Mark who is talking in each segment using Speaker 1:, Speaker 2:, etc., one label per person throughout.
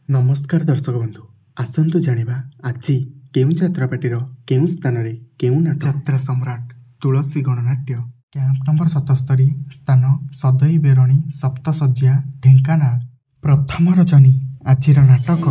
Speaker 1: नमस्कार दर्शक बंधु आसतु जानिबा आजी केउं छात्रपाटीर केउं स्थान रे केउं नाटक यात्रा सम्राट तुलसी गणनाट्य कैंप नंबर 77 स्थान सदई बेरणी सप्तशज्या ढेंकानाल प्रथम रजनी आजिर नाटक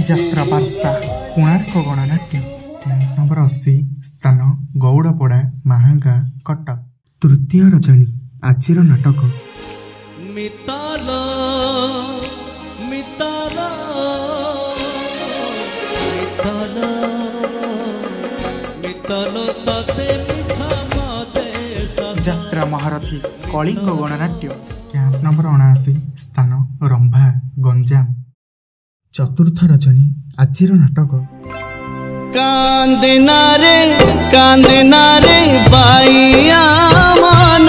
Speaker 1: यात्रा बादशाह कोणार्क गणनाट्य कैंप नंबर 80 स्थान गौड़पड़ा महांगा कटक तृतीय रजनी आजिर नाटक
Speaker 2: मिताल मिताल मिताल मिताल तते मिछा मते
Speaker 1: यात्रा महारथी कलिंग गणनाट्य कैंप नंबर 79 स्थान रंभा गंजाम चतुर्थ रजनी आजिर नाटक
Speaker 2: कांदेना रे बाइया मन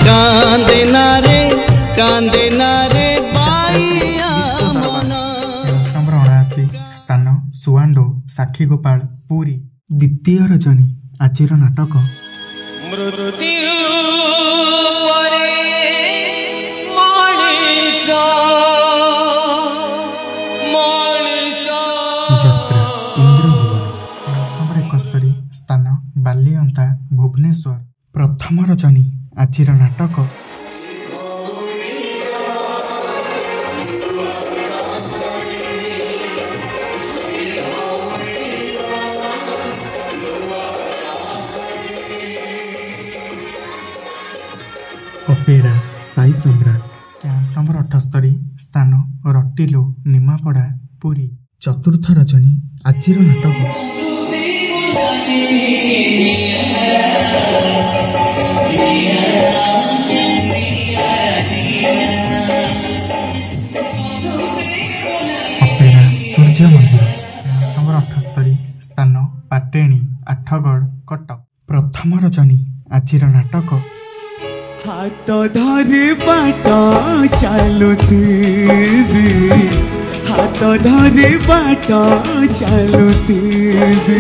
Speaker 2: कांदेना रे बाइया मन
Speaker 1: नंबर 79 स्थान सुआंडो साक्षी गोपाल पुरी द्वितीय रजनी आजिर नाटक
Speaker 2: मृत्यु परे मनीष
Speaker 1: यात्रा इंद्रभुवन नंबर 71 स्थान बालिअंता भुवनेश्वर प्रथम रजनी आजिर नाटक अपेरा साई सम्राट कैंप नंबर 78 स्थान रटिलो निमापड़ा पुरी चतुर्थ रजनी आजिर नाटक अपेरा सूर्य मंदिर कैंप नंबर 78 स्थान पाटेणी आठगढ़ कटक प्रथम रजनी आजिर नाटक
Speaker 3: हाथ धरे बाट चालुथिबी हाथ धरे बाट चालुथिबी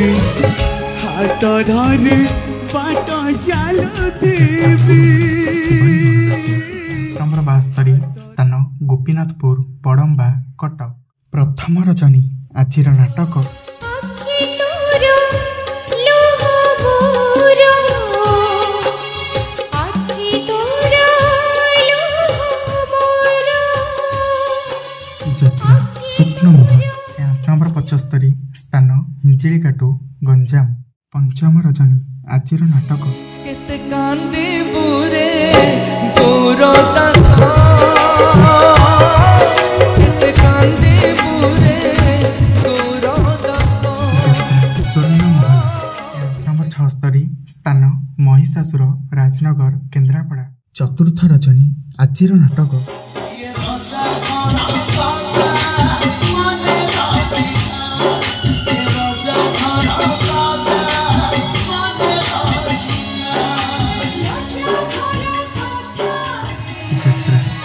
Speaker 3: हाथ धरे बाट चालुथिबी
Speaker 1: नंबर 72 स्थान गोपीनाथपुर बड़म्बा कटक प्रथम रजनी आजिर नाटक यात्रा स्वप्नमोहन कैंप नंबर 75 स्थान हिंजिड़ीकाटू गंजाम पंचम रजनी आजिर नाटक
Speaker 2: केते कांदी बुरे गौरदास केते कांदी बुरे गौरदास
Speaker 1: स्वर्णमोहन कैंप नंबर 76 स्थान महिषासुर राजनगर केन्द्रापड़ा चतुर्थ रजनी आजिर नाटक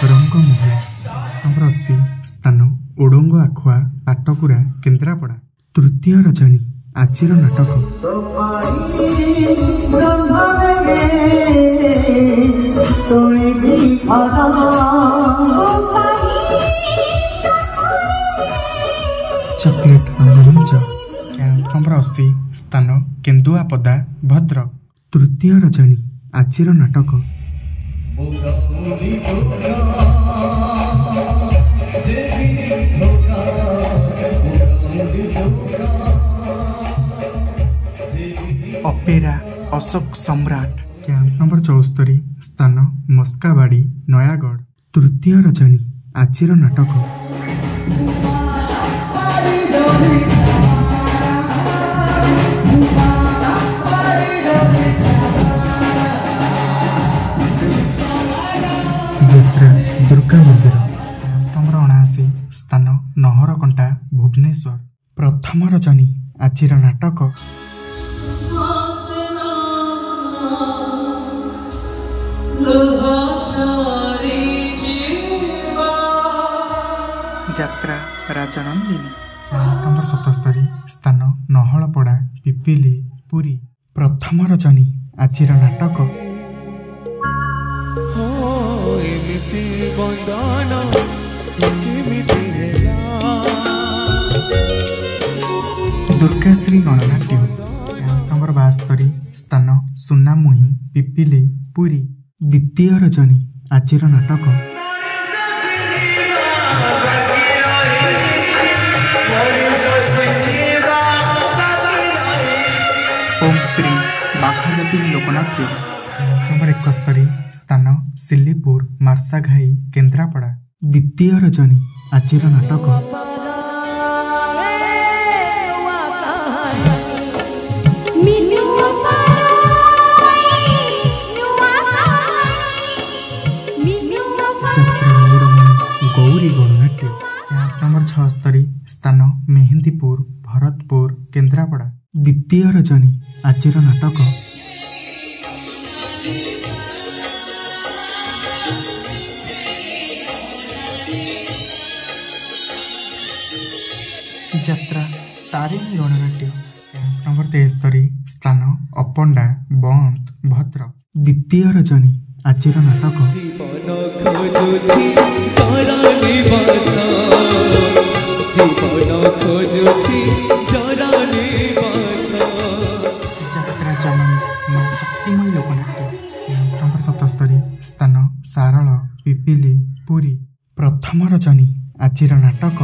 Speaker 1: रंगमोहन नंबर 80 स्थान ओडंग आखुआ पाटकुरा केन्द्रापड़ा तृतीय रजनी आजिर नाटक चॉकलेट रंगमंच कैंप नंबर 80 स्थान केन्दुआपदा भद्रक तृतीय रजनी आजिर नाटक अपेरा अशोक सम्राट कैंप नंबर 74 स्थान मस्काबाड़ी नयागढ़ तृतीय रजनी आजिर नाटक यात्रा दुर्गा मंदिर कैंप नंबर 79 स्थान नहरकंटा भुवनेश्वर प्रथम रजनी आजिर नाटक ଯାତ୍ରା ରାଜନନ୍ଦିନୀ। କ୍ୟାମ୍ପ ନମ୍ବର 77 ସ୍ଥାନ ନହଳପଡ଼ା ପିପିଲି ପୁରୀ। ପ୍ରଥମ ରଜନୀ ଆଜିର ନାଟକ।
Speaker 3: ଏମିତି ବନ୍ଦନ କେମିତି ହେଲା
Speaker 1: ଦୁର୍ଗାଶ୍ରୀ ଗଣନାଟ୍ୟ। କ୍ୟାମ୍ପ ନମ୍ବର 72 ସ୍ଥାନ ସୁନାମୁହିଁ ପିପିଲି ପୁରୀ। ଦ୍ୱିତୀୟ ରଜନୀ ଆଜିର ନାଟକ। ଓମ୍ ଶ୍ରୀ ବାଘାଜାତି ଲୋକନାଟ୍ୟ। ନମ୍ବର 71 ସ୍ଥାନ ସିଲିପୁର ମାର୍ଶାଘାଇ କେନ୍ଦ୍ରାପଡ଼ା। ଦ୍ୱିତୀୟ ରଜନୀ ଆଜିର ନାଟକ। ଯାତ୍ରା ମୌଡ଼ମଣି ଗୌରୀ ଗଣନାଟ୍ୟ। କ୍ୟାମ୍ପ ନମ୍ବର 76 ସ୍ଥାନ ମେହେନ୍ଦୀପୁର ଭରତପୁର କେନ୍ଦ୍ରାପଡ଼ା। ଦ୍ୱିତୀୟ ରଜନୀ ଆଜିର ନାଟକ। ଯାତ୍ରା ତାରିଣୀ ଗଣନାଟ୍ୟ। କ୍ୟାମ୍ପ ନମ୍ବର 73 ସ୍ଥାନ ଅପଣ୍ଡା ବନ୍ତ ଭଦ୍ରକ। ଦ୍ୱିତୀୟ ରଜନୀ ଆଜିର ନାଟକ।
Speaker 2: ଜୀବନ ଖୋଜୁଛି ଚରଣିବାସ, ଜୀବନ ଖୋଜୁଛି ଚରଣିବାସ।
Speaker 1: ଯାତ୍ରା ଜନନୀ ମା ଶକ୍ତିମୟୀ ଲୋକନାଟ୍ୟ। କ୍ୟାମ୍ପ ନମ୍ବର 77 ସ୍ଥାନ ସାରଳ ପିପିଲି ପୁରୀ। ପ୍ରଥମ ରଜନୀ ଆଜିର ନାଟକ।